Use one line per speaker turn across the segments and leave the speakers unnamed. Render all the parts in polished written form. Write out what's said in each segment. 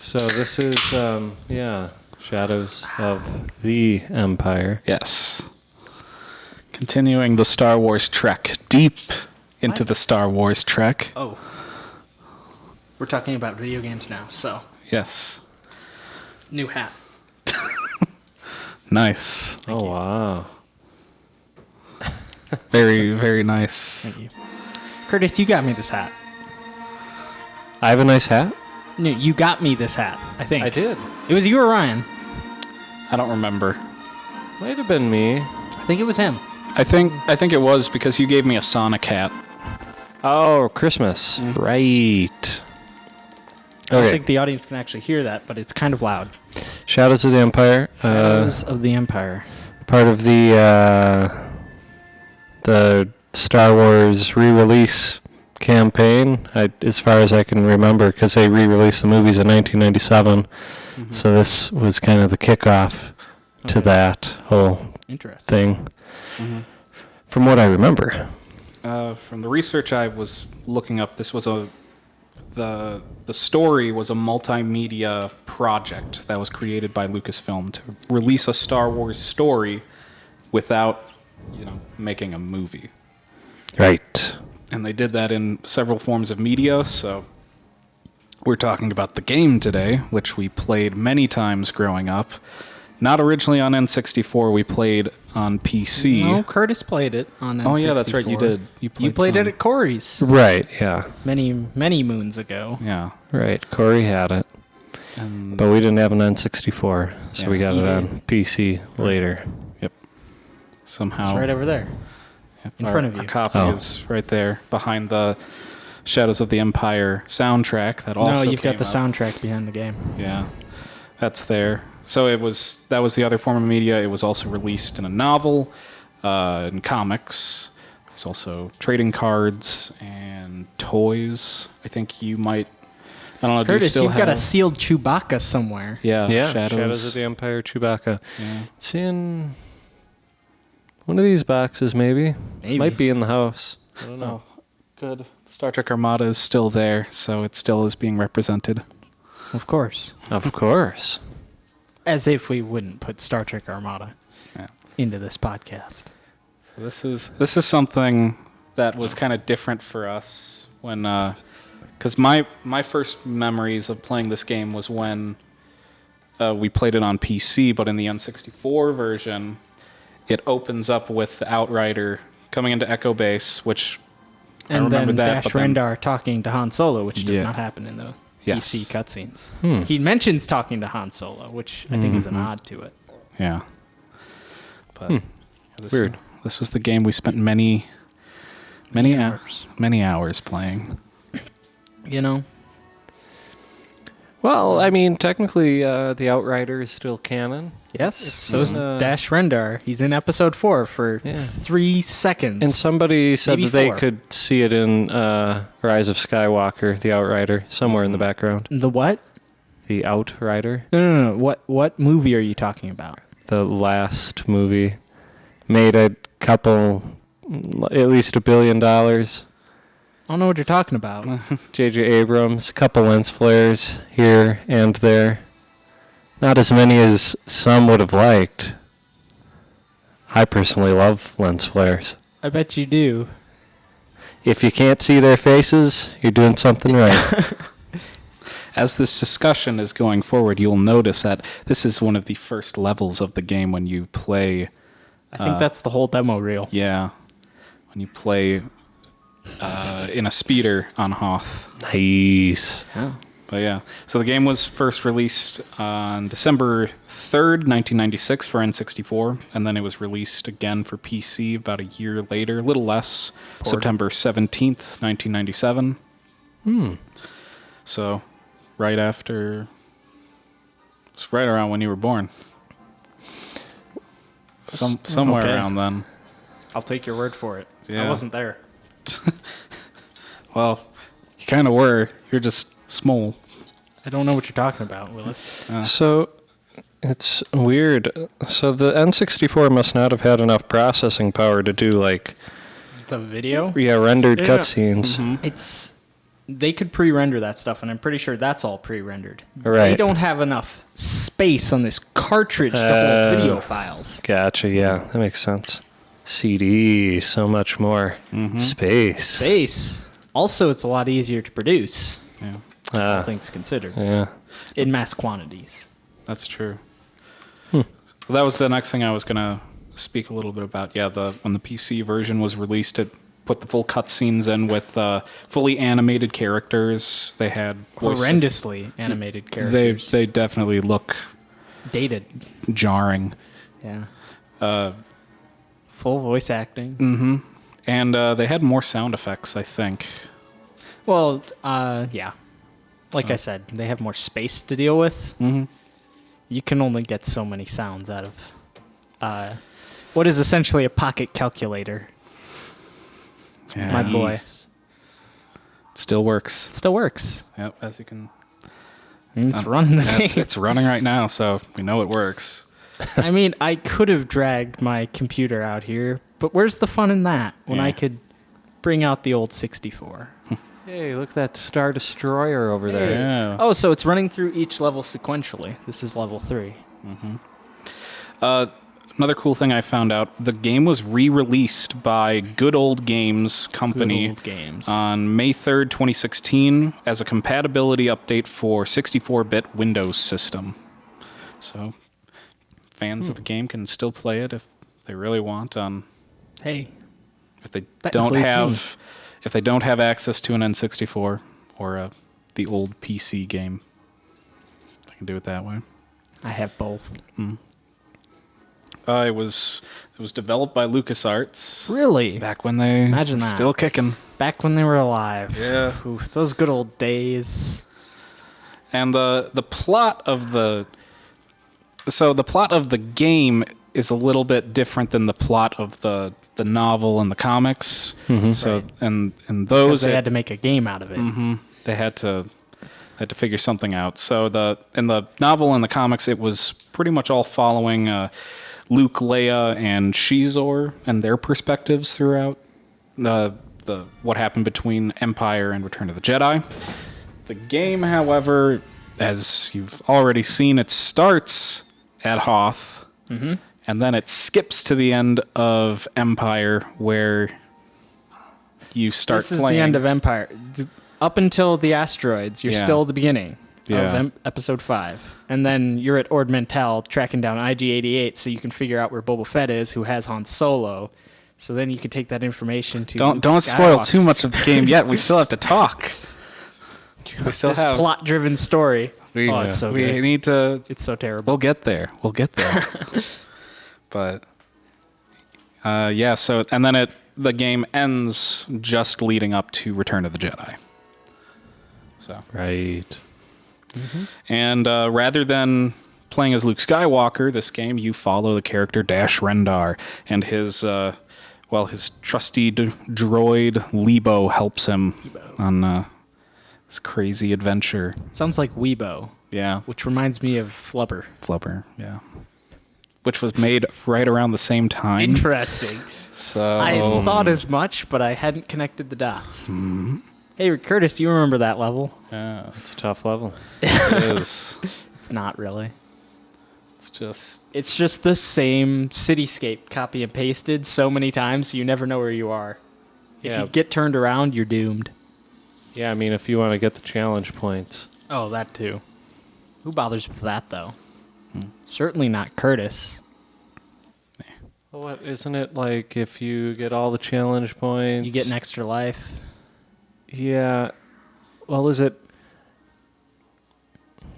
So this is, Shadows of the Empire.
Yes. Continuing the Star Wars trek, deep into the Star Wars trek.
Oh. We're talking about video games now, so.
Yes.
New hat.
Nice.
Oh, wow.
Very, very nice.
Thank you. Curtis, you got me this hat.
I have a nice hat?
No, you got me this hat, I think.
I did.
It was you or Ryan?
I don't remember.
Might have been me.
I think it was him.
I think it was because you gave me a Sonic hat.
Oh, Christmas. Right.
I don't
Okay.
think the audience can actually hear that, but it's kind of loud.
Shadows of the Empire.
Shadows of the Empire.
Part of the Star Wars re-release campaign, as far as I can remember, because they re-released the movies in 1997.
Mm-hmm.
So this was kind of the kickoff to that whole
Interesting.
thing,
Mm-hmm.
from what I remember.
From the research I was looking up, this was the story was a multimedia project that was created by Lucasfilm to release a Star Wars story without, making a movie.
Right.
And they did that in several forms of media, so we're talking about the game today, which we played many times growing up. Not originally on N64, we played on PC.
No, Curtis played it on N64.
Oh, yeah, that's right, you did.
You played it at Corey's
Right, yeah.
many, many moons ago.
Yeah.
Right, Corey had it.
And
But we didn't have an N64, so we
Yeah,
got
he
it on
did.
PC later.
Yep. Somehow.
It's right over there.
Yep,
in front of you.
Our copy
Oh.
is right there behind the Shadows of the Empire soundtrack that also
No, you've got
came
the
out.
soundtrack behind the game.
Yeah, that's there. So that was the other form of media. It was also released in a novel, in comics. There's also trading cards and toys. I think you might. I don't know. Do you
Curtis,
still
you've
have?
got a sealed Chewbacca somewhere.
Yeah,
Yeah,
Shadows.
Shadows of the Empire, Chewbacca.
Yeah.
It's in one of these boxes, maybe.
Maybe.
Might be in the house. I don't know.
Oh, good. Star Trek Armada is still there, so it still is being represented.
Of course.
Of course.
As if we wouldn't put Star Trek Armada
Yeah.
into this podcast.
So this is something that was kind of different for us when, because my first memories of playing this game was when we played it on PC, but in the N64 version, it opens up with the Outrider coming into Echo Base, which I
And
remember
then
that.
Dash
but then-
Rendar talking to Han Solo, which does
Yeah.
not happen in the
Yes.
PC cutscenes. He mentions talking to Han Solo, which I think is an nod to it.
Yeah. But this,
Weird.
This was the game we spent many hours playing.
You know?
Well, I mean, technically, the Outrider is still canon.
Yes. So's
in,
Dash Rendar. He's in episode 4 for
Yeah.
3 seconds.
And somebody said
Maybe
that they
4.
could see it in Rise of Skywalker, the Outrider, somewhere in the background.
The what?
The Outrider,
No. What movie are you talking about?
the last movie, made a couple, at least $1 billion.
I don't know what you're talking about.
J.J. Abrams, couple lens flares here and there. Not as many as some would have liked. I personally love lens flares.
I bet you do.
If you can't see their faces, you're doing something right.
As this discussion is going forward, you'll notice that this is one of the first levels of the game when you play.
I think that's the whole demo reel.
Yeah, when you play in a speeder on Hoth.
Nice.
But yeah, so the game was first released on December 3rd, 1996 for N64, and then it was released again for PC about a year later, a little less, September 17th, 1997. So right after, it's right around when you were born. Somewhere
Okay.
around then.
I'll take your word for it. I
Yeah.
wasn't there.
Well, you kind of were. You're just small.
I don't know what you're talking about, Willis.
So it's weird. So the N64 must not have had enough processing power to do like
The video?
rendered
Yeah.
cutscenes.
It's they could pre-render that stuff, and I'm pretty sure that's all pre-rendered.
Right.
They don't have enough space on this cartridge to hold video files.
Gotcha. Yeah, that makes sense. CD, so much more space.
Also, it's a lot easier to produce.
Yeah,
All things considered.
Yeah.
In mass quantities.
that's true. Well, that was the next thing I was going to speak a little bit about. Yeah, when the PC version was released, it put the full cutscenes in with fully animated characters. They had
Horrendously animated characters.
They definitely look
Dated.
jarring.
Yeah. Full voice acting.
And they had more sound effects, I think.
Well, yeah. Like I said, they have more space to deal with. You can only get so many sounds out of what is essentially a pocket calculator.
Yeah.
My boy.
Still works.
It still works.
Yep, as you can.
It's running the
Yeah,
game.
it's running right now, so we know it works.
I mean, I could have dragged my computer out here, but where's the fun in that when I could bring out the old 64?
Hey, look at that Star Destroyer over there.
Yeah.
Oh, so it's running through each level sequentially. This is level 3.
Another cool thing I found out, the game was re-released by Good Old Games Company
Good Old Games.
on May 3rd, 2016 as a compatibility update for 64-bit Windows system. So fans of the game can still play it if they really want.
Hey,
If they
That
don't
includes
have
me.
if they don't have access to an N64 or the old PC game, I can do it that way.
I have both.
It was developed by LucasArts
Really?
back when they
Imagine
were
that.
still kicking.
Back when they were alive.
Yeah.
Oof, those good old days.
And the plot of the game is a little bit different than the plot of the novel and the comics. So and
Because
those
they had to make a game out of it.
they had to figure something out. So in the novel and the comics, it was pretty much all following Luke, Leia, and Shizor and their perspectives throughout the what happened between Empire and Return of the Jedi. The game, however, as you've already seen, it starts at Hoth, and then it skips to the end of Empire, where you start
This is
playing.
the end of Empire. Up until the asteroids, you're
Yeah.
still at the beginning
Yeah.
of episode 5. And then you're at Ord Mantell tracking down IG-88 so you can figure out where Boba Fett is, who has Han Solo. So then you can take that information to
Don't
Luke
spoil
Skywalker.
too much of the game yet. We still have to talk. We still
This
have
plot-driven story. It's so
we
good.
need to.
It's so terrible.
We'll get there. But yeah. So and then the game ends just leading up to Return of the Jedi. So
Right.
and rather than playing as Luke Skywalker, this game you follow the character Dash Rendar and his trusty droid Lebo helps him on this crazy adventure.
Sounds like Weibo,
Yeah,
which reminds me of Flubber.
Flubber. Yeah, which was made right around the same time.
Interesting.
So
I thought as much, but I hadn't connected the dots. Hey, Curtis, do you remember that level?
yes,
It's a tough level.
it is.
It's not really.
It's just
It's the same cityscape copy and pasted so many times you never know where you are. If
Yeah.
you get turned around, you're doomed.
Yeah, I mean, if you want to get the challenge points.
Oh, that too. Who bothers with that, though? Certainly not Curtis.
Well, what, isn't it like if you get all the challenge points?
You get an extra life.
Yeah. Well, is it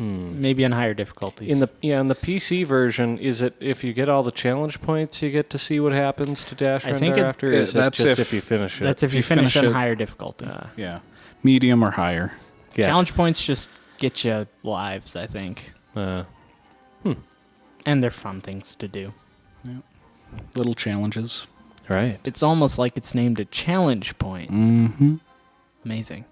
Maybe on higher difficulties.
in the PC version? Is it if you get all the challenge points, you get to see what happens to Dash
I think
Rendar
it-
after? Or is it
that's
just
if-
if you finish it?
That's if you
you
finish
finish
on
it-
higher difficulty.
yeah, medium or higher.
Yeah.
Challenge points just get you lives, I think. And they're fun things to do.
Little challenges.
Right.
It's almost like it's named a challenge point.
Mm-hmm.
Amazing.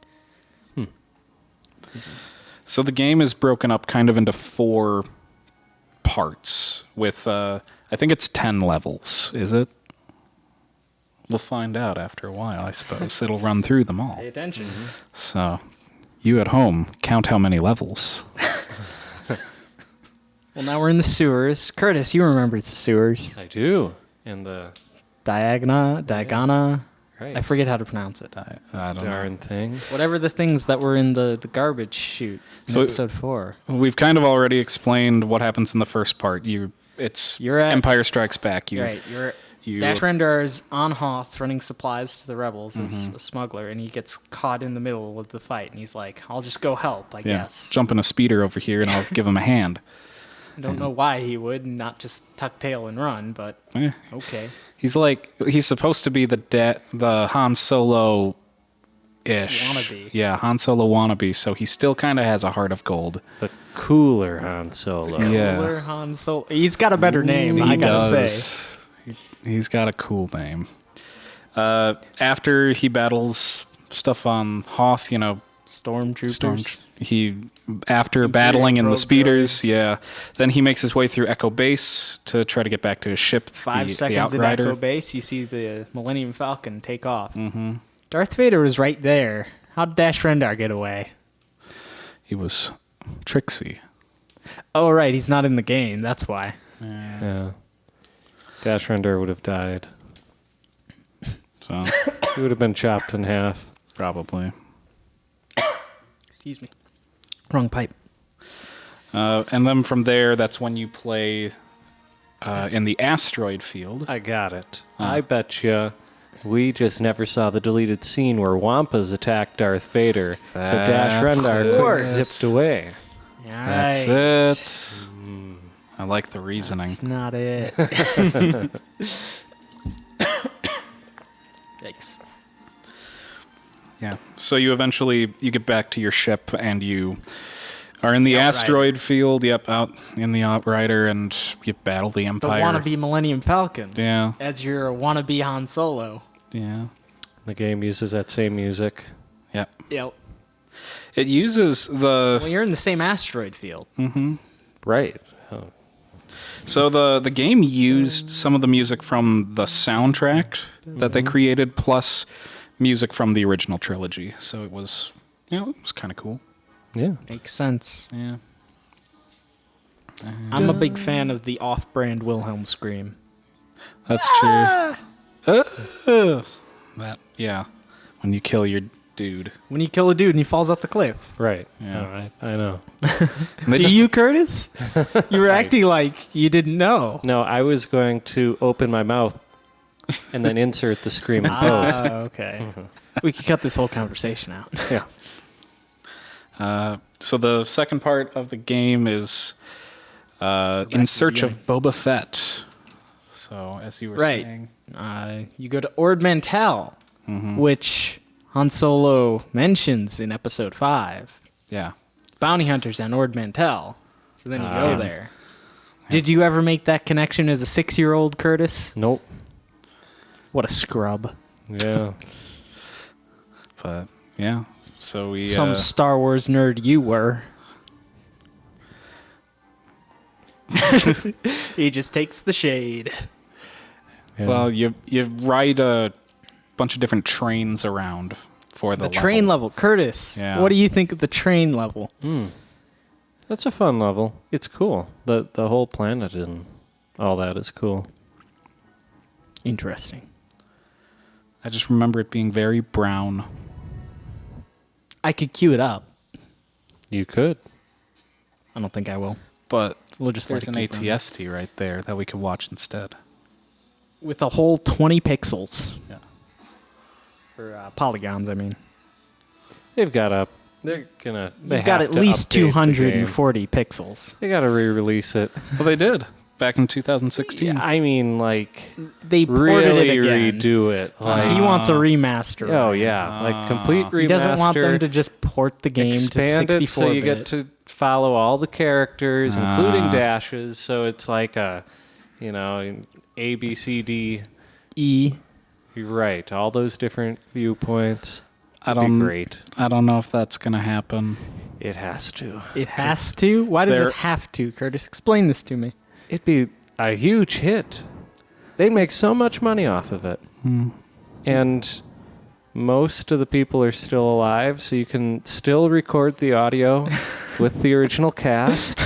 So the game is broken up kind of into 4 parts with, I think it's 10 levels, is it? We'll find out after a while, I suppose. It'll run through them all.
Pay attention.
So You at home, count how many levels.
Well, now we're in the sewers. Curtis, you remember the sewers.
I do. And the
Diagana.
right.
I forget how to pronounce it.
I don't know.
darn thing.
Whatever the things that were in the garbage chute in
So-
episode 4.
We've kind of already explained what happens in the first part. You're at Empire Strikes Back.
Right. Dash Rendar is on Hoth running supplies to the rebels as a smuggler, and he gets caught in the middle of the fight, and he's like, I'll just go help, I guess.
Jump in a speeder over here and I'll give him a hand.
I don't know why he would not just tuck tail and run, but
Eh.
okay.
He's supposed to be the Han Solo-ish.
Wannabe.
Yeah, Han Solo wannabe, so he still kind of has a heart of gold.
The cooler Han Solo.
Yeah.
Cooler Han Solo. He's got a better name, I gotta say.
He's got a cool name. After he battles stuff on Hoth,
Stormtroopers.
After battling in the
probe
speeders,
droids.
then he makes his way through Echo Base to try to get back to his ship.
5
the
seconds in
Outrider.
Echo Base, you see the Millennium Falcon take off. Darth Vader was right there. How'd Dash Rendar get away?
He was tricksy.
Oh, right, he's not in the game. That's why.
Yeah. Dash Rendar would have died.
So
He would have been chopped in half.
probably.
Excuse me. Wrong pipe.
And then from there, that's when you play in the asteroid field.
I got it. I bet you we just never saw the deleted scene where Wampas attacked Darth Vader. So Dash
That's
Rendar
it.
quick zipped away.
That's it. I like the reasoning.
That's not it. Yikes.
Yeah. So you get back to your ship and you are in the asteroid field. Yep, out in the Outrider, and you battle the
The
Empire.
wannabe Millennium Falcon.
Yeah.
As your wannabe Han Solo.
Yeah.
The game uses that same music.
Yep.
Yep.
It uses the
Well, you're in the same asteroid field.
Right. Oh.
So the game used some of the music from the soundtrack that they created, plus music from the original trilogy. So it was, it was kind of cool.
Yeah.
Makes sense.
Yeah.
I'm a big fan of the off-brand Wilhelm scream.
That's true. That, yeah. When you kill your dude.
When you kill a dude and he falls off the cliff.
Right.
Yeah.
All right. I know.
They just-
you, Curtis? You were acting like you didn't know.
No, I was going to open my mouth and then insert the scream in post.
Okay. We could cut this whole conversation out.
Yeah.
So the second part of the game is in search of Boba Fett. So as you were saying,
You go to Ord Mantell, which Han Solo mentions in Episode 5.
yeah,
Bounty hunters on Ord Mantell. So then you go there. Did you ever make that connection as a 6-year-old, Curtis?
Nope.
What a scrub.
Yeah.
but yeah. So we
Some Star Wars nerd you were. He just takes the shade.
Yeah.
well, you ride a bunch of different trains around for the
train level. Curtis,
Yeah.
what do you think of the train level?
That's a fun level. It's cool. The whole planet and all that is cool.
Interesting.
I just remember it being very brown.
I could cue it up.
You could.
I don't think I will.
But
We'll just
there's
let
an
it keep running.
ATST right there that we could watch instead.
With a whole 20 pixels.
Yeah.
Or polygons, I mean.
They've got up. They're gonna. They
You've got
have
at
to
least
update the game.
240 pixels.
They got to re-release it.
Well, they did back in 2016.
Yeah, I mean, like
They ported
really
it again.
redo it. Like,
He wants a remaster.
oh yeah, like complete remaster.
He doesn't want them to just port the game to
expand
64
it so you get to follow all the characters, including dashes. So it's like a, A, B, C, D.
E.
You're right. All those different viewpoints.
I
It'd be
don't
great.
I don't know if that's gonna happen.
It has to.
It has to? Why does
they're-
it have to, Curtis? Explain this to me.
It'd be a huge hit. They'd make so much money off of it. And most of the people are still alive, so you can still record the audio with the original cast.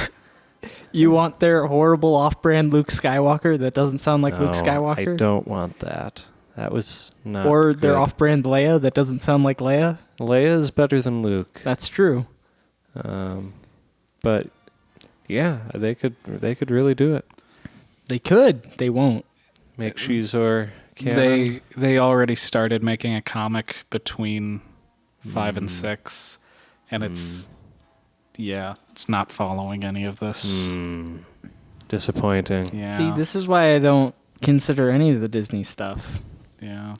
You want their horrible off-brand Luke Skywalker that doesn't sound like Luke
No,
Skywalker?
I don't want that. That was not
Or their
good.
off-brand Leia that doesn't sound like Leia?
Leia is better than Luke.
That's true.
But yeah, they could really do it.
They could. They won't.
Make Shizor canon.
They already started making a comic between 5 and 6, and it's not following any of this.
Disappointing.
Yeah.
See, this is why I don't consider any of the Disney stuff.
Yeah.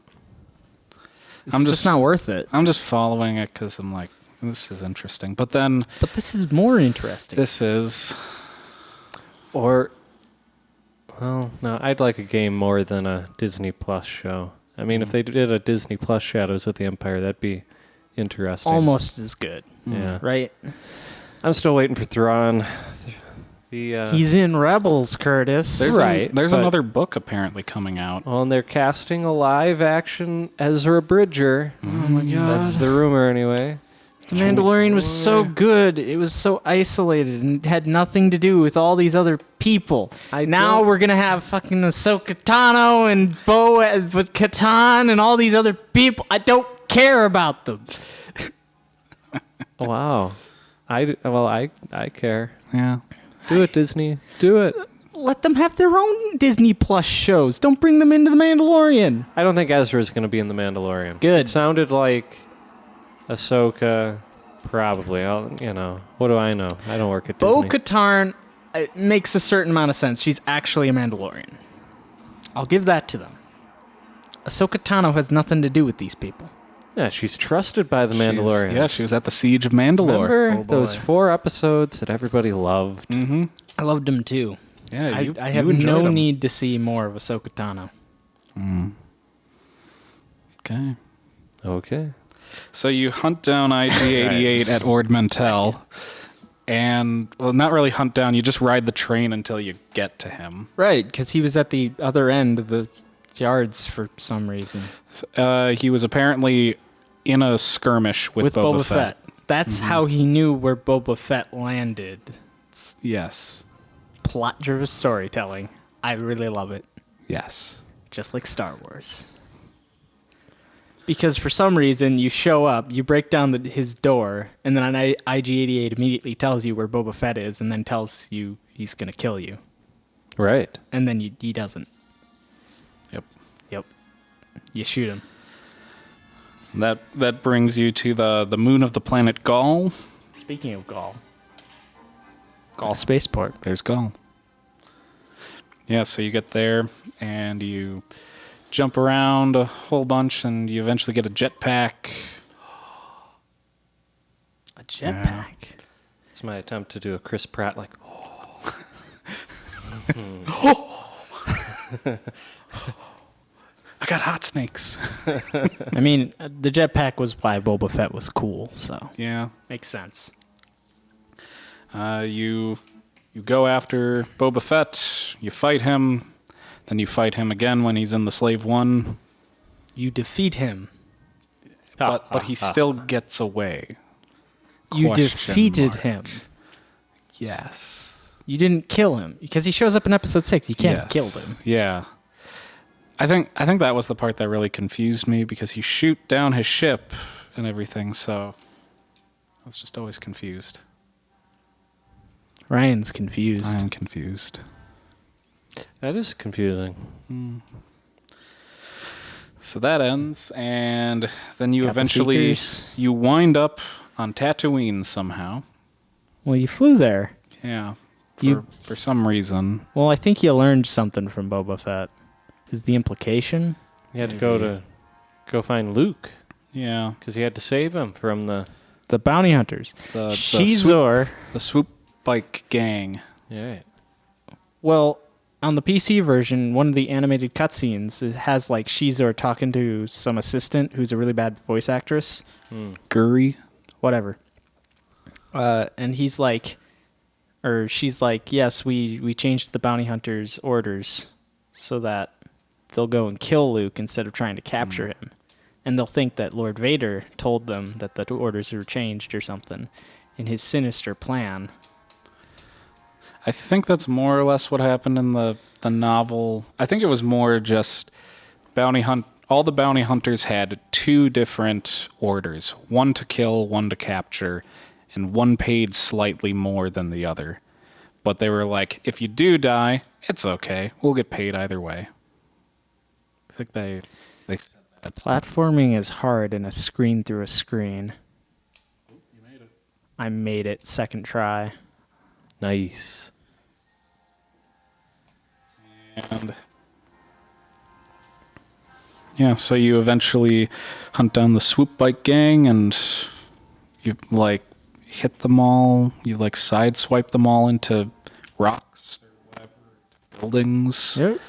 It's just not worth it.
I'm just following it because I'm like, this is interesting. But then
But this is more interesting.
this is
Or, well, no, I'd like a game more than a Disney Plus show. I mean, if they did a Disney Plus Shadows of the Empire, that'd be interesting.
almost as good,
Yeah.
right?
I'm still waiting for Thrawn. The
He's in Rebels, Curtis.
there's
Right,
there's
but-
another book apparently coming out.
well, and they're casting a live-action Ezra Bridger.
Oh my god.
That's the rumor, anyway.
The Mandalorian was so good. It was so isolated and had nothing to do with all these other people. Now we're going to have fucking Ahsoka Tano and Bo with Katan and all these other people. I don't care about them.
Wow. I care.
Yeah.
Do it, Disney. Do it.
Let them have their own Disney Plus shows. Don't bring them into The Mandalorian.
I don't think Ezra's going to be in The Mandalorian.
Good.
It sounded like Ahsoka, probably. What do I know? I don't work at
Bo
Disney.
Katan it makes a certain amount of sense. She's actually a Mandalorian. I'll give that to them. Ahsoka Tano has nothing to do with these people.
Yeah, she's trusted by the Mandalorian.
Yeah, she was at the Siege of Mandalore.
Remember
Oh, boy.
those 4 episodes that everybody loved?
Mm-hmm.
I loved them too.
Yeah,
I have
you enjoyed
no
'em.
need to see more of Ahsoka Tano.
Okay.
Okay.
So you hunt down IG-88 at Ord Mantell, and, well, not really hunt down, you just ride the train until you get to him.
Right, because he was at the other end of the yards for some reason.
He was apparently in a skirmish with Boba Fett.
That's how he knew where Boba Fett landed.
Yes.
Plot-driven storytelling. I really love it.
Yes.
Just like Star Wars. Because for some reason, you show up, you break down his door, and then IG-88 immediately tells you where Boba Fett is, and then tells you he's going to kill you.
Right.
And then he doesn't.
Yep.
Yep. You shoot him.
That brings you to the moon of the planet Gaul.
Speaking of Gaul. Gaul Spaceport.
There's Gaul. Yeah, so you get there, and you jump around a whole bunch, and you eventually get a jetpack.
A jetpack.
It's my attempt to do a Chris Pratt like,
I got hot snakes.
I mean, the jetpack was why Boba Fett was cool, so
Yeah.
makes sense.
You go after Boba Fett, you fight him, then you fight him again when he's in the Slave One,
You defeat him.
but he still gets away.
You
Question
defeated
mark.
him.
Yes.
You didn't kill him because he shows up in episode 6. You can't have
Yes.
killed him.
Yeah. I think that was the part that really confused me because you shoot down his ship and everything, so I was just always confused.
Ryan's confused.
I am confused.
that is confusing.
So that ends, and then you
Got the
eventually
Seekers.
you wind up on Tatooine somehow.
Well, you flew there.
Yeah.
You-
For some reason.
Well, I think you learned something from Boba Fett. Is the implication?
You had to go find Luke
Yeah.
because he had to save him from the.
The bounty hunters.
The
Shizor.
swoop bike gang.
Yeah.
Well, on the PC version, one of the animated cutscenes has like Shizor talking to some assistant who's a really bad voice actress.
Guri.
Whatever. And he's like, or she's like, yes, we changed the bounty hunters' orders so that they'll go and kill Luke instead of trying to capture him. and they'll think that Lord Vader told them that the orders were changed or something in his sinister plan.
I think that's more or less what happened in the novel. I think it was more just all the bounty hunters had 2 different orders, one to kill, one to capture, and one paid slightly more than the other. But they were like, if you do die, it's okay. We'll get paid either way. I think they said that.
Platforming is hard in a screen through a screen.
You made it.
I made it second try.
Nice.
And yeah, so you eventually hunt down the swoop bike gang, and you like hit them all. You like sideswipe them all into rocks or whatever, buildings.
Yep.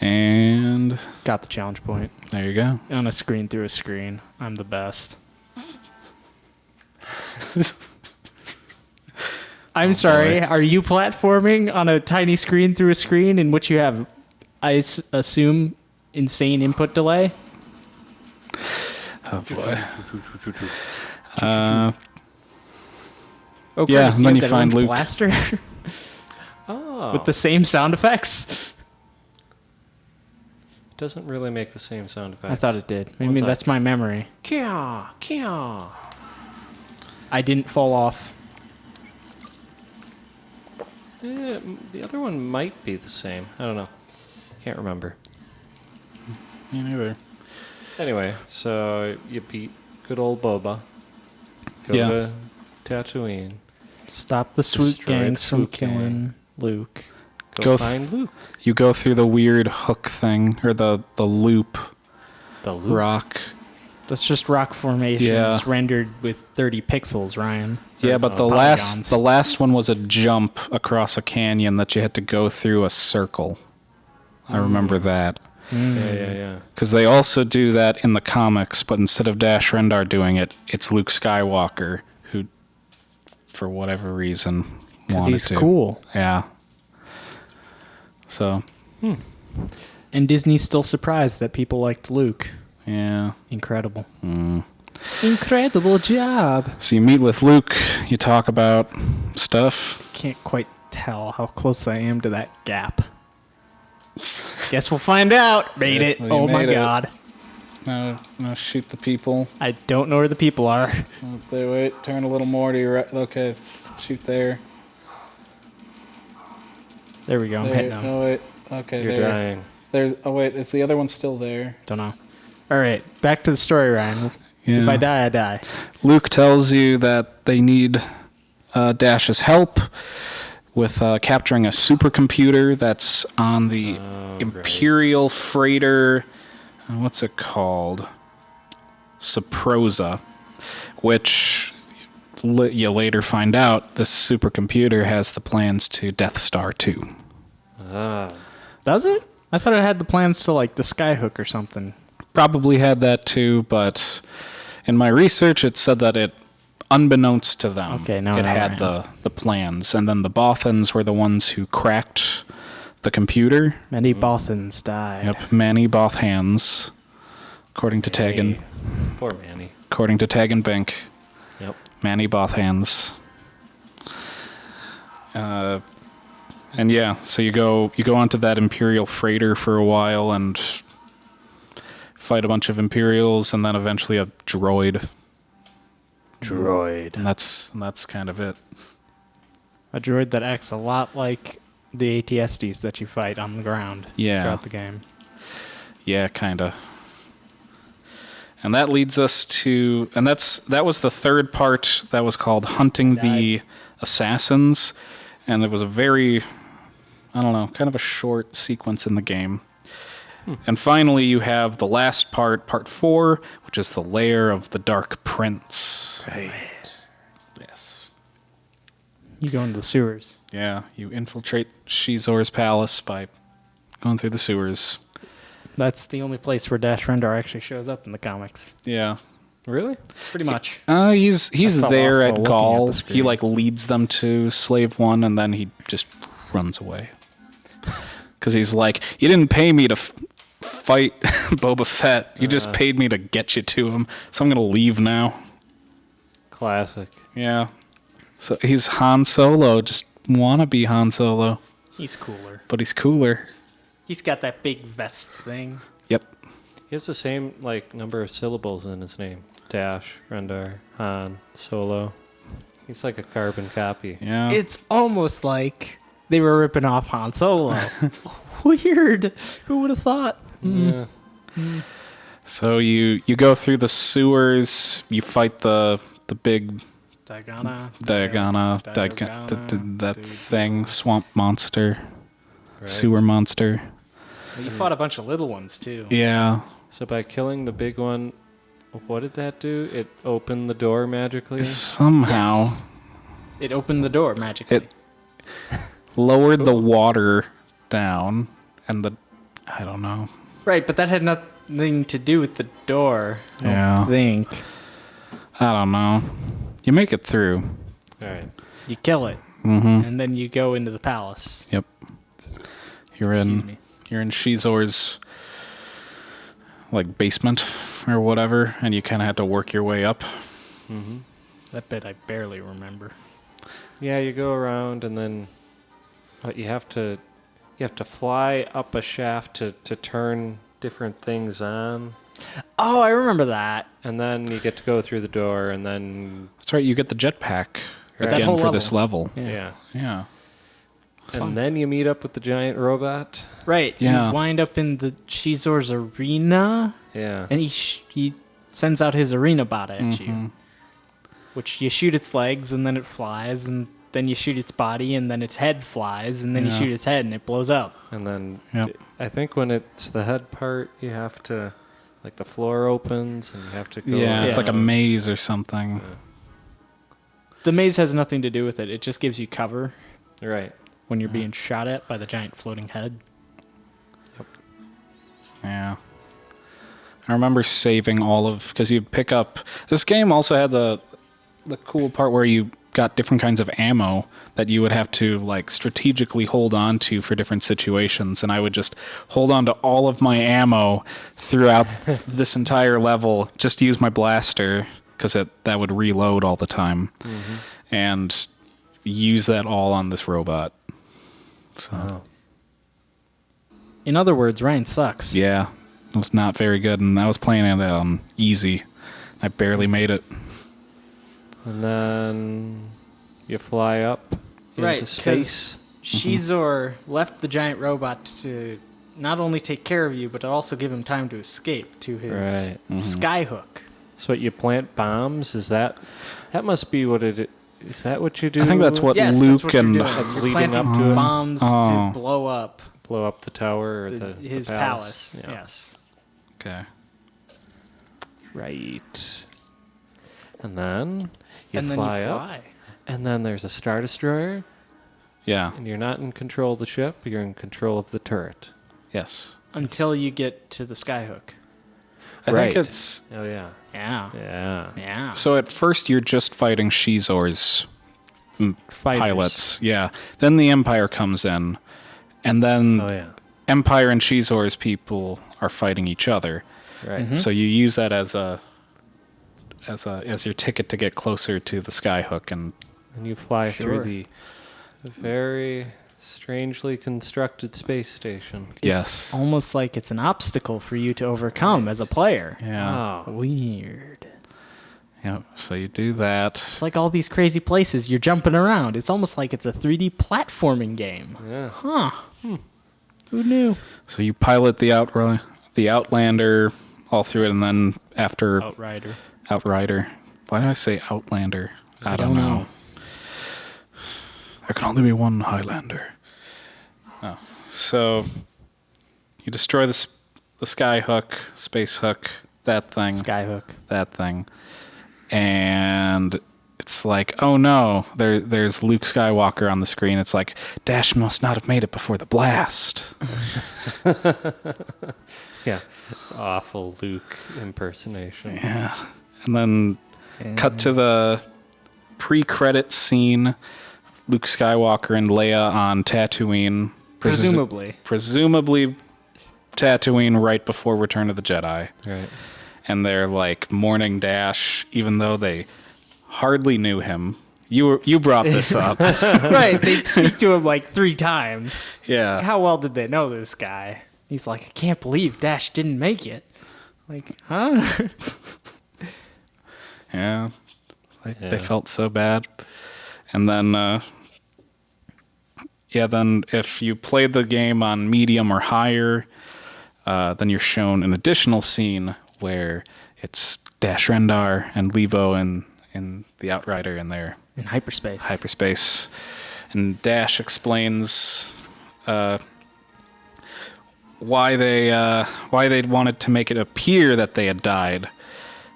And
Got the challenge point.
there you go.
On a screen through a screen. I'm the best. I'm sorry.
boy.
Are you platforming on a tiny screen through a screen in which you have, I assume, insane input delay?
Oh boy.
Oh,
Yeah,
Curtis,
and then
have
you
that
find
orange
Luke.
blaster
Oh.
with the same sound effects.
It doesn't really make the same sound effects.
I thought it did. Maybe
One sec.
that's my memory.
Kia, kia.
I didn't fall off.
The other one might be the same. I don't know. Can't remember.
Me neither.
Anyway, so you beat good old Boba. Go
Yeah.
to Tatooine.
Stop the swoop
Destroy the
gangs from
swoop gang.
killing Luke.
Go find Luke.
You go through the weird hook thing, or the loop
The Luke.
rock.
That's just rock formations
Yeah.
rendered with 30 pixels, Ryan.
Yeah, but the
polygons.
last one was a jump across a canyon that you had to go through a circle. I remember that.
Yeah.
Because they also do that in the comics, but instead of Dash Rendar doing it, it's Luke Skywalker who, for whatever reason,
Because
wanted
he's
to.
cool.
Yeah. So,
And Disney's still surprised that people liked Luke.
yeah.
Incredible. Incredible job.
So you meet with Luke, you talk about stuff.
Can't quite tell how close I am to that gap. Guess we'll find out. Made
Yeah,
it.
well, you
Oh my
made it.
god.
No, shoot the people.
I don't know where the people are.
Oh, there, wait, turn a little more to your right. Okay, shoot there.
There we go. I'm
There.
hitting them.
Oh, wait. Okay,
You're
there.
dying.
There's. Oh, wait. Is the other one still there?
Don't know. All right. Back to the story, Ryan. If I die, I die.
Luke tells you that they need Dash's help with capturing a supercomputer that's on the Imperial freighter. What's it called? Saprosa, which you later find out this supercomputer has the plans to Death Star 2.
Does it? I thought it had the plans to like the Skyhook or something.
Probably had that too, but in my research it said that it, unbeknownst to them,
Okay, now
it
I
had
know.
the plans, and then the Bothans were the ones who cracked the computer.
Many Bothans died.
Yep, Manny Bothans, according to Tegan.
Poor Manny.
According to Tegan Bink,
Yep.
Manny Bothans. And yeah, so you go onto that Imperial freighter for a while and fight a bunch of Imperials, and then eventually a droid.
Droid.
And that's kind of it.
A droid that acts a lot like the ATSTs that you fight on the ground throughout the game.
Yeah, kinda. And that leads us to, and that was the third part that was called Hunting the Assassins, and it was a very, I don't know, kind of a short sequence in the game. And finally, you have the last part, part 4, which is the Lair of the Dark Prince.
Right.
Yes.
You go into the sewers.
Yeah, you infiltrate Shizor's palace by going through the sewers.
That's the only place where Dash Rendar actually shows up in the comics.
Yeah.
Really?
Pretty much.
He's
I fell
there
off
at
while looking at
Gaul.
the
He
screen.
like leads them to Slave 1, and then he just runs away. Because he's like, you didn't pay me to fight Boba Fett. You just paid me to get you to him, so I'm gonna leave now.
Classic.
Yeah. So he's Han Solo. Just wanna be Han Solo,
He's cooler.
but he's cooler.
He's got that big vest thing.
Yep.
He has the same number of syllables in his name. Dash, Rendar, Han, Solo. He's like a carbon copy.
Yeah.
It's almost like they were ripping off Han Solo. Weird. Who would have thought?
Yeah.
So you go through the sewers. You fight the big
Diagana.
that thing, swamp monster,
Right.
sewer monster.
You fought a bunch of little ones too.
Yeah.
So by killing the big one, what did that do? It opened the door magically?
Somehow
Yes. It opened the door magically.
it lowered the water down, and I don't know.
Right, but that had nothing to do with the door. I
Yeah.
don't think.
I don't know. You make it through.
All right.
You kill it,
Mm-hmm.
and then you go into the palace.
Yep. You're
Excuse me.
in Shizor's basement or whatever, and you kind of had to work your way up.
Mm-hmm.
That bit I barely remember.
Yeah, you go around and then you have to fly up a shaft to turn different things on,
Oh, I remember that.
and then you get to go through the door, and then
That's right. You get the jetpack
Right.
That
again
whole
for this
level.
level.
yeah.
Yeah.
And
fun.
then you meet up with the giant robot.
Right.
Yeah.
You wind up in the Shizor's arena,
Yeah.
and he sends out his arena bot at
Mhm.
you, which you shoot its legs, and then it flies, and then you shoot its body, and then its head flies, and then you
Yeah.
shoot its head, and it blows up.
And then
Yep.
I think when it's the head part, you have to the floor opens and you have to go.
Yeah, it's like a
around.
maze or something.
The maze has nothing to do with it. It just gives you cover
Right.
when you're being shot at by the giant floating head.
Yeah. I remember saving because you'd pick up. This game also had the cool part where you got different kinds of ammo that you would have to strategically hold on to for different situations, and I would just hold on to all of my ammo throughout this entire level, just use my blaster because that would reload all the time, and use that all on this robot. So
Oh.
In other words, Ryan sucks.
yeah, it was not very good, and I was playing it on easy. I barely made it.
And then you fly up
Right,
into space.
Shizor left the giant robot to not only take care of you, but to also give him time to escape to his
Right.
skyhook.
So you plant bombs? Is that must be what it is? That what you do?
I think that's what
Yes,
Luke
that's what you're
and
doing.
That's
You're
leading
planting
up to it?
bombs
Oh.
to blow up
blow up the tower or
his
the
palace.
Yeah.
Yes.
Okay.
Right. And then you
And then
fly
you
up.
fly.
And then there's a Star Destroyer,
Yeah.
and you're not in control of the ship, you're in control of the turret.
Yes.
Until you get to the skyhook.
I
Right.
think it's
Oh, yeah.
Yeah.
Yeah.
Yeah.
so. At first, you're just fighting Shizor's
Fighters.
pilots. Yeah. Then the Empire comes in, and then
Oh, yeah.
Empire and Shizor's people are fighting each other.
Right.
Mhm.
So you use that as your ticket to get closer to the skyhook, and
And you fly through
Sure.
the very strangely constructed space station.
yes.
Almost like it's an obstacle for you to overcome as a player.
Yeah.
Wow.
Weird.
Yeah. So you do that.
It's like all these crazy places you're jumping around. It's almost like it's a 3D platforming game.
Yeah.
Huh. Who knew?
So you pilot the Outlander all through it, and then after
Outrider.
Outrider. Why did I say Outlander? I don't
don't
know.
know.
There can only be one Highlander. Oh. So you destroy the skyhook, space hook, that thing,
Skyhook.
that thing. And it's like, oh no, there's Luke Skywalker on the screen. It's like, Dash must not have made it before the blast.
Yeah. Awful Luke impersonation.
Yeah. And then cut to the pre-credit scene of Luke Skywalker and Leia on Tatooine.
Presumably.
Presumably Tatooine right before Return of the Jedi.
Right.
And they're like mourning Dash, even though they hardly knew him. You brought this up.
Right, they speak to him like 3 times.
Yeah.
How well did they know this guy? He's like, I can't believe Dash didn't make it. Like, huh?
Yeah. They
Yeah.
felt so bad. And then, then if you play the game on medium or higher, then you're shown an additional scene where it's Dash Rendar and Levo and the Outrider in their
In hyperspace.
And Dash explains why they wanted to make it appear that they had died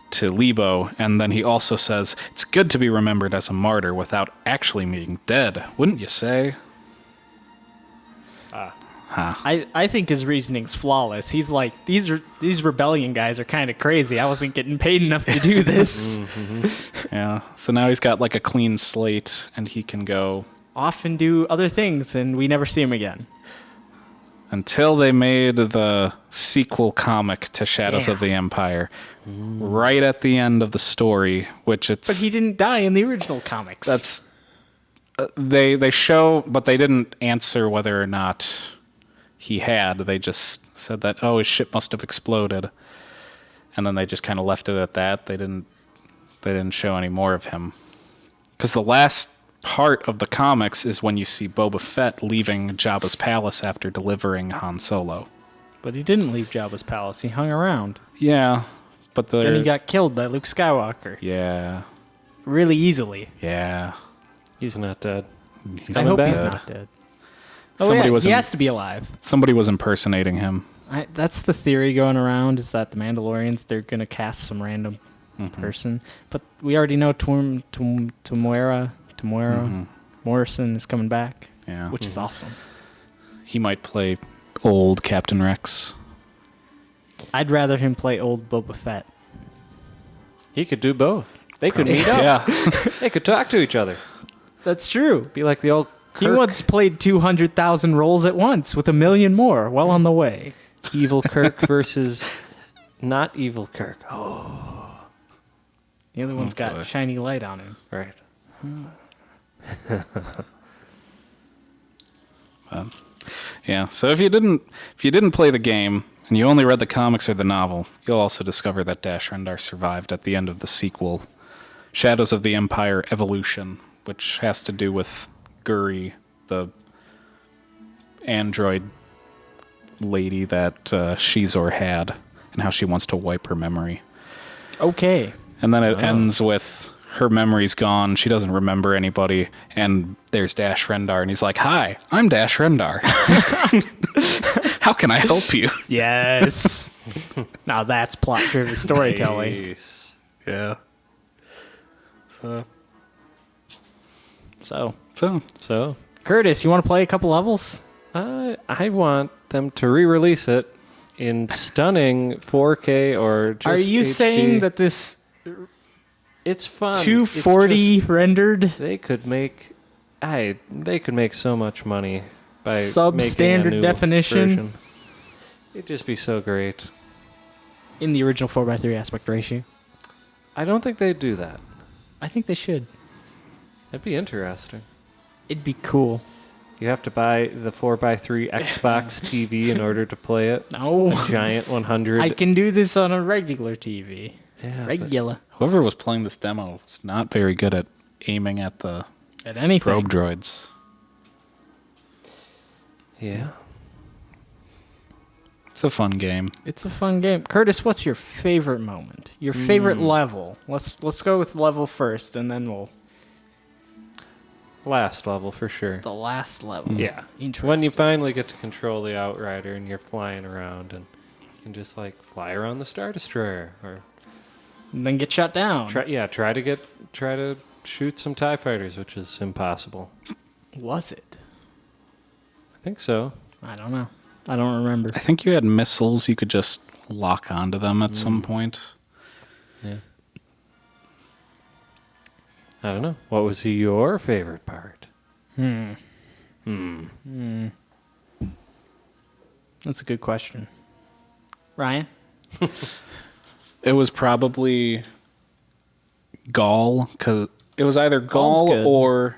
to Levo, and then he also says it's good to be remembered as a martyr without actually being dead, wouldn't you say?
I think his reasoning's flawless. He's like, these rebellion guys are kind of crazy. I wasn't getting paid enough to do this.
Yeah. So now he's got like a clean slate, and he can go
Off and do other things, and we never see him again.
until they made the sequel comic to Shadows
Yeah.
of the Empire, right at the end of the story, which it's.
But he didn't die in the original comics.
That's they show, but they didn't answer whether or not he had. They just said that his ship must have exploded, and then they just kind of left it at that. They didn't show any more of him, because the last part of the comics is when you see Boba Fett leaving Jabba's palace after delivering Han Solo.
But he didn't leave Jabba's palace. He hung around.
Yeah, but
Then he got killed by Luke Skywalker.
yeah.
Really easily.
He's not dead.
He's
I
not
hope he's
dead.
not dead. Oh,
Somebody
yeah,
was
he
im-
has to be alive.
Somebody was impersonating him.
That's the theory going around, is that the Mandalorians, they're going to cast some random person. But we already know Temuera Morrison is coming back,
Yeah.
which is awesome.
He might play old Captain Rex.
I'd rather him play old Boba Fett.
He could do both. They could meet up.
Yeah.
They could talk to each other.
That's true.
Be like the old
He
Kirk.
once played 200,000 roles at once with 1 million more well on the way.
Evil Kirk versus not evil Kirk.
The other one's got
boy.
shiny light on him.
Right.
Yeah. So if you didn't play the game and you only read the comics or the novel, you'll also discover that Dash Rendar survived at the end of the sequel, Shadows of the Empire Evolution, which has to do with Guri, the android lady that Shizor had, and how she wants to wipe her memory.
Okay.
And then it ends with her memory's gone. She doesn't remember anybody. And there's Dash Rendar. And he's like, "Hi, I'm Dash Rendar. How can I help you?"
Yes. Now that's plot-driven storytelling.
Jeez.
Yeah.
So,
So,
Curtis, you want to play a couple levels?
I want them to re-release it in stunning 4K or just
Are you
HD.
saying that this
It's fun.
240
It's just-
rendered
they could make so much money by
Substandard
making a new
definition?
version. It'd just be so great.
in the original 4:3 aspect ratio?
I don't think they'd do that.
I think they should.
It'd be interesting.
It'd be cool.
You have to buy the 4x3 Xbox TV in order to play it.
No.
A giant 100.
I can do this on a regular TV.
Yeah, but-
Regular.
Whoever was playing this demo was not very good at aiming at the
At anything.
probe droids.
Yeah.
It's a fun game.
It's a fun game. Curtis, what's your favorite moment? Your favorite level? Let's go with level first, and then we'll...
Last level for sure.
The last level.
Yeah.
Interesting.
When you finally get to control the Outrider and you're flying around and you can just like fly around the Star Destroyer or
And then get shut down.
try to shoot some TIE fighters, which is impossible.
Was it?
I think so.
I don't know. I don't remember.
I think you had missiles. You could just lock onto them at some point.
Yeah. I don't know. What was your favorite part?
That's a good question. Ryan?
It was probably Gaul, because it was either
Gaul's
Gaul
good.
or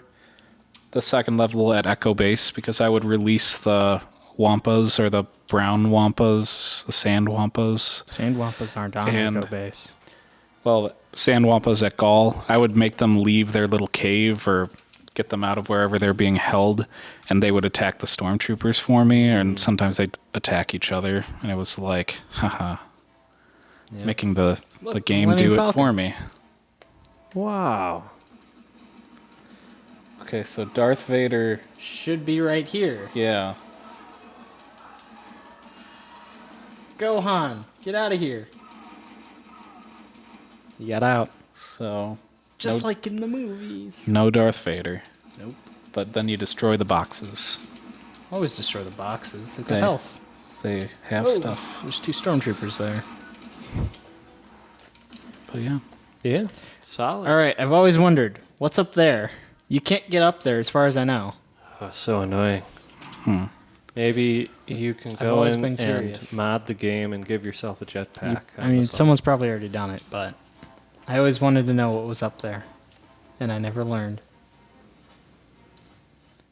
the second level at Echo Base, because I would release the Wampas or the brown Wampas, the sand Wampas.
Sandwampas aren't on
And-
Echo Base.
Well, sand Wampas at Gaul, I would make them leave their little cave or get them out of wherever they're being held, and they would attack the stormtroopers for me, and sometimes they'd attack each other, and it was like, haha,
Yeah.
making the
Look,
game
Millennium
do it
Falcon.
for me.
Wow.
Okay, so Darth Vader,
Should be right here.
yeah.
Gohan, get out of here. You got out.
So,
Just
no,
like in the movies.
no Darth Vader.
Nope.
But then you destroy the boxes.
Always destroy the boxes. Look
They-
at health.
They have
Oh,
stuff.
There's 2 stormtroopers there.
But yeah.
Yeah. Solid.
All right, I've always wondered, what's up there? You can't get up there as far as I know.
Oh, so annoying. Maybe you can
I've
go
always
in
been
and
curious.
mod the game and give yourself a jetpack.
I mean, someone's probably already done it, but I always wanted to know what was up there, and I never learned.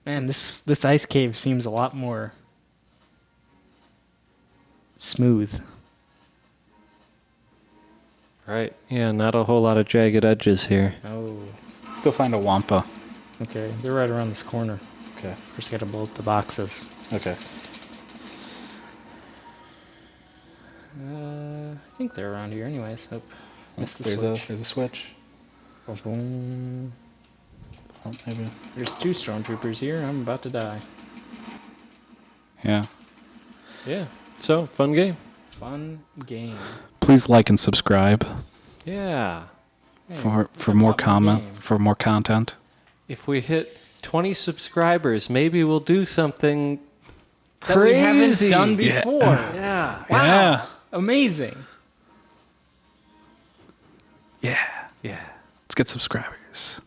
Man, this ice cave seems a lot more smooth.
Right. Yeah, not a whole lot of jagged edges here.
Oh,
Let's go find a Wampa.
okay. They're right around this corner.
Okay.
First, gotta blow up the boxes.
Okay.
I think they're around here, anyways. Oh, missed the
There's
switch.
a switch.
Boom, boom.
Oh, maybe.
There's 2 stormtroopers here. I'm about to die.
Yeah.
Yeah. So, fun game.
Fun game.
Please like and subscribe
Yeah.
Hey,
for more
fun
comment,
game.
for more content.
If we hit 20 subscribers, maybe we'll do something
That we haven't
crazy.
done before.
Yeah.
Wow.
Yeah.
Amazing.
Yeah.
Yeah.
Let's get subscribers.